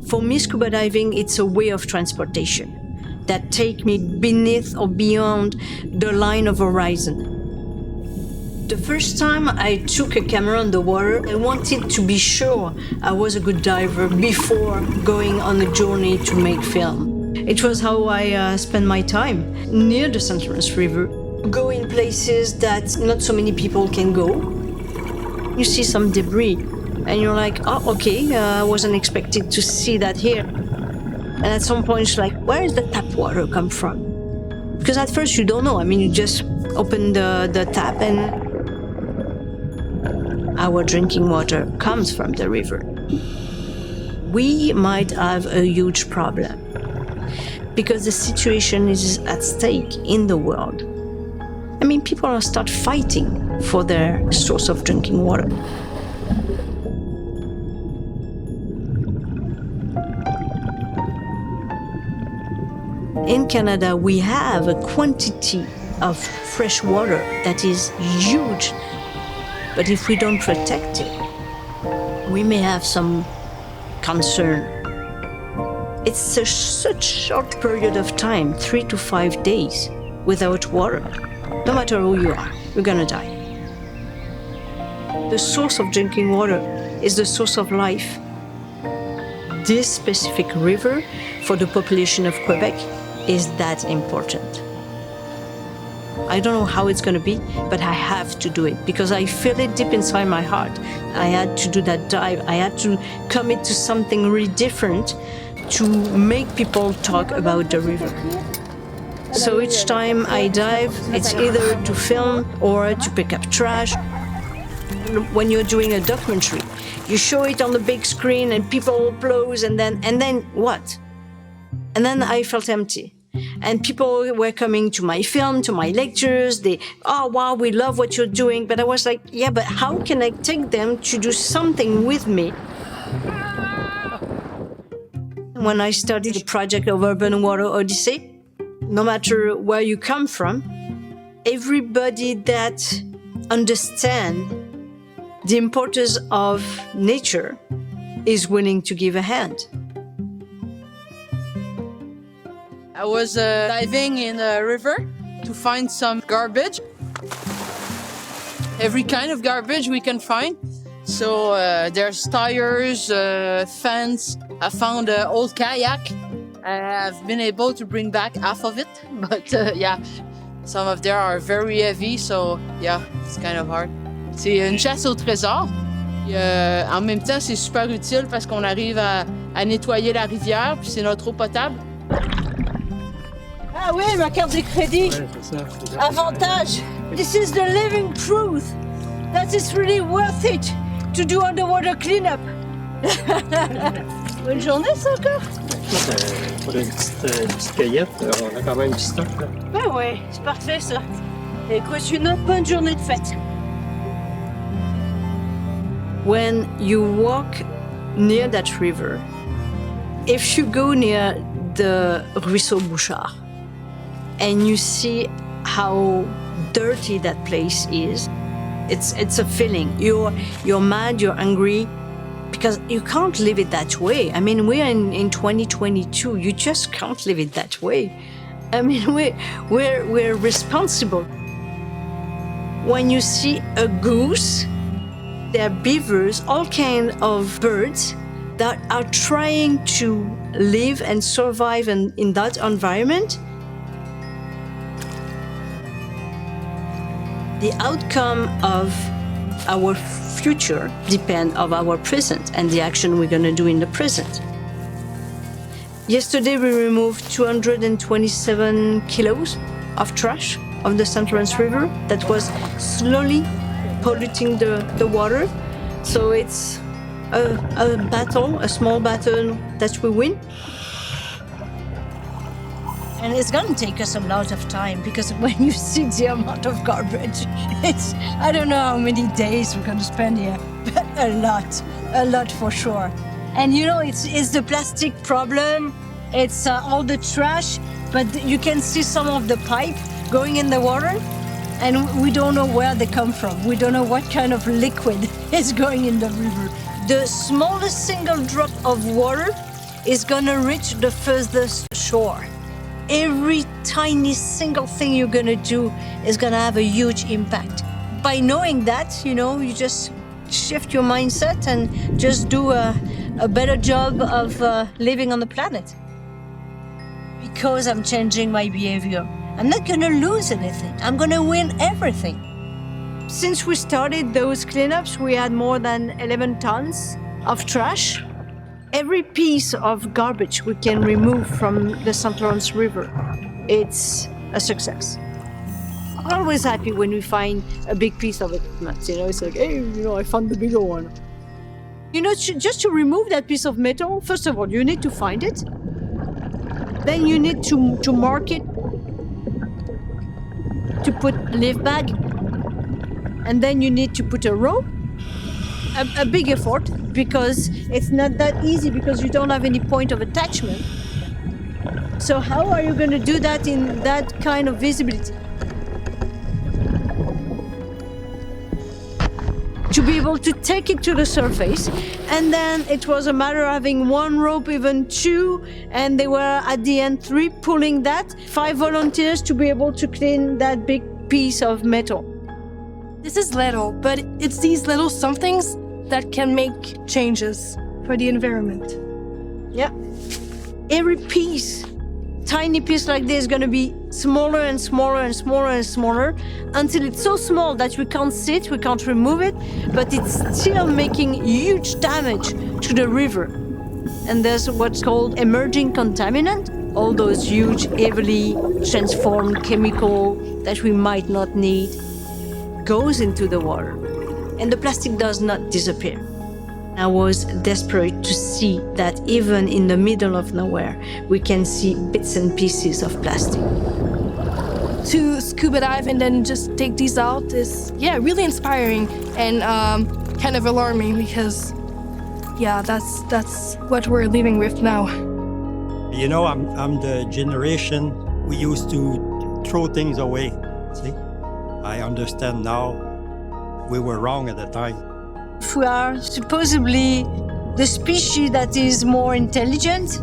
For me, scuba diving, it's a way of transportation that take me beneath or beyond the line of horizon. The first time I took a camera on the water, I wanted to be sure I was a good diver before going on a journey to make film. It was how I spent my time, near the St. Lawrence River. Go in places that not so many people can go. You see some debris, and you're like, oh, okay, I wasn't expected to see that here. And at some point, it's like, where does the tap water come from? Because at first you don't know. I mean, you just open the tap and our drinking water comes from the river. We might have a huge problem because the situation is at stake in the world. I mean, people are start fighting for their source of drinking water. In Canada, we have a quantity of fresh water that is huge. But if we don't protect it, we may have some concern. It's such short period of time, 3 to 5 days, without water. No matter who you are, you're gonna die. The source of drinking water is the source of life. This specific river, for the population of Quebec, is that important. I don't know how it's going to be, but I have to do it because I feel it deep inside my heart. I had to do that dive. I had to commit to something really different to make people talk about the river. So each time I dive, it's either to film or to pick up trash. When you're doing a documentary, you show it on the big screen and people applause, and then what? And then I felt empty. And people were coming to my film, to my lectures. Oh, wow, we love what you're doing. But I was like, yeah, but how can I take them to do something with me? When I started the project of Urban Water Odyssey, no matter where you come from, everybody that understands the importance of nature is willing to give a hand. I was diving in a river to find some garbage. Every kind of garbage we can find. So there's tires, fence. I found an old kayak. I've been able to bring back half of it. But yeah, some of them are very heavy. So yeah, it's kind of hard. C'est une chasse au trésor. Et, en même temps, c'est super utile parce qu'on arrive à nettoyer la rivière. Puis c'est notre eau potable. Ah oui, ma carte de crédit. Ouais, c'est ça. Avantage. This is the living proof that it's really worth it to do underwater cleanup. Bonne journée, ça encore. Pour une petite cueillette, on a quand même du stock. Là. Ben oui, c'est parfait ça. Écoute, une autre bonne journée de fête. When you walk near that river, if you go near the Ruisseau Bouchard, and you see how dirty that place is, it's a feeling. You're mad, you're angry, because you can't live it that way. I mean, we're in 2022. You just can't live it that way. I mean, we're responsible. When you see a goose, there are beavers, all kinds of birds that are trying to live and survive in that environment. The outcome of our future depends on our present and the action we're going to do in the present. Yesterday, we removed 227 kilos of trash of the St. Lawrence River that was slowly polluting the water. So it's a battle, a small battle that we win. And it's going to take us a lot of time because when you see the amount of garbage, I don't know how many days we're going to spend here, but a lot for sure. And you know, it's the plastic problem, it's all the trash, but you can see some of the pipe going in the water and we don't know where they come from. We don't know what kind of liquid is going in the river. The smallest single drop of water is gonna reach the furthest shore. Every tiny single thing you're gonna do is gonna have a huge impact. By knowing that, you just shift your mindset and just do a better job of living on the planet. Because I'm changing my behavior, I'm not gonna lose anything. I'm gonna win everything. Since we started those cleanups, we had more than 11 tons of trash. Every piece of garbage we can remove from the St. Lawrence River, it's a success. We're always happy when we find a big piece of equipment. It's like, hey, I found the bigger one. Just to remove that piece of metal, first of all, you need to find it. Then you need to mark it, to put a leaf bag, and then you need to put a rope. A big effort, because it's not that easy because you don't have any point of attachment. So how are you going to do that in that kind of visibility? To be able to take it to the surface, and then it was a matter of having one rope, even two, and they were at the end 3 pulling that, 5 volunteers to be able to clean that big piece of metal. This is little, but it's these little somethings that can make changes for the environment. Yeah. Every piece, tiny piece like this, is going to be smaller and smaller and smaller and smaller until it's so small that we can't see it, we can't remove it, but it's still making huge damage to the river. And there's what's called emerging contaminant, all those huge, heavily transformed chemical that we might not need, goes into the water. And the plastic does not disappear. I was desperate to see that even in the middle of nowhere, we can see bits and pieces of plastic. To scuba dive and then just take these out is, really inspiring and kind of alarming because, that's what we're living with now. I'm the generation we used to throw things away. See, I understand now. We were wrong at the time. If we are supposedly the species that is more intelligent,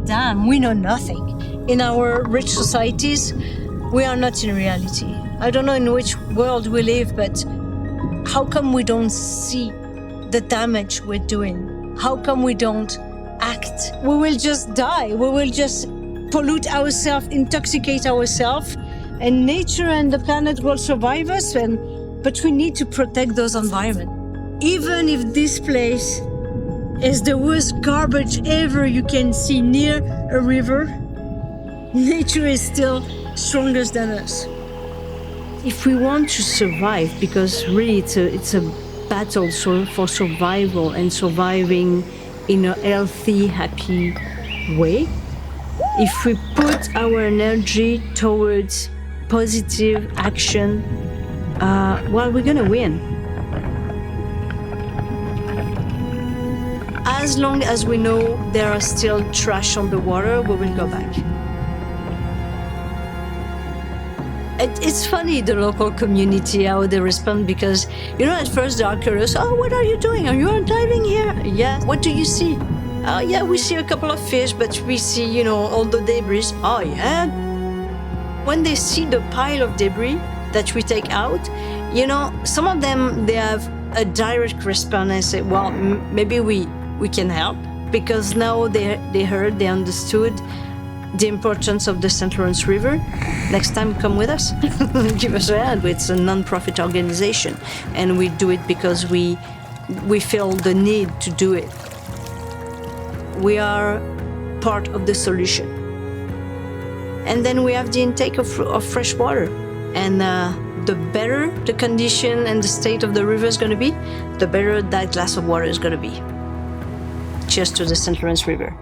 damn, we know nothing. In our rich societies, we are not in reality. I don't know in which world we live, but how come we don't see the damage we're doing? How come we don't act? We will just die. We will just pollute ourselves, intoxicate ourselves, and nature and the planet will survive us. But we need to protect those environments. Even if this place is the worst garbage ever you can see near a river, nature is still stronger than us. If we want to survive, because really it's a battle for survival and surviving in a healthy, happy way, if we put our energy towards positive action, we're gonna win. As long as we know there are still trash on the water, we will go back. It's funny, the local community, how they respond, because, at first they are curious. Oh, what are you doing? Are you diving here? Yeah. What do you see? Oh, yeah, we see a couple of fish, but we see, all the debris. Oh, yeah. When they see the pile of debris that we take out, some of them, they have a direct response and say, well, maybe we can help, because now they heard, they understood the importance of the St. Lawrence River. Next time, come with us. Give us a hand. It's a non-profit organization, and we do it because we feel the need to do it. We are part of the solution. And then we have the intake of fresh water. And the better the condition and the state of the river is going to be, the better that glass of water is going to be. Cheers to the St. Lawrence River.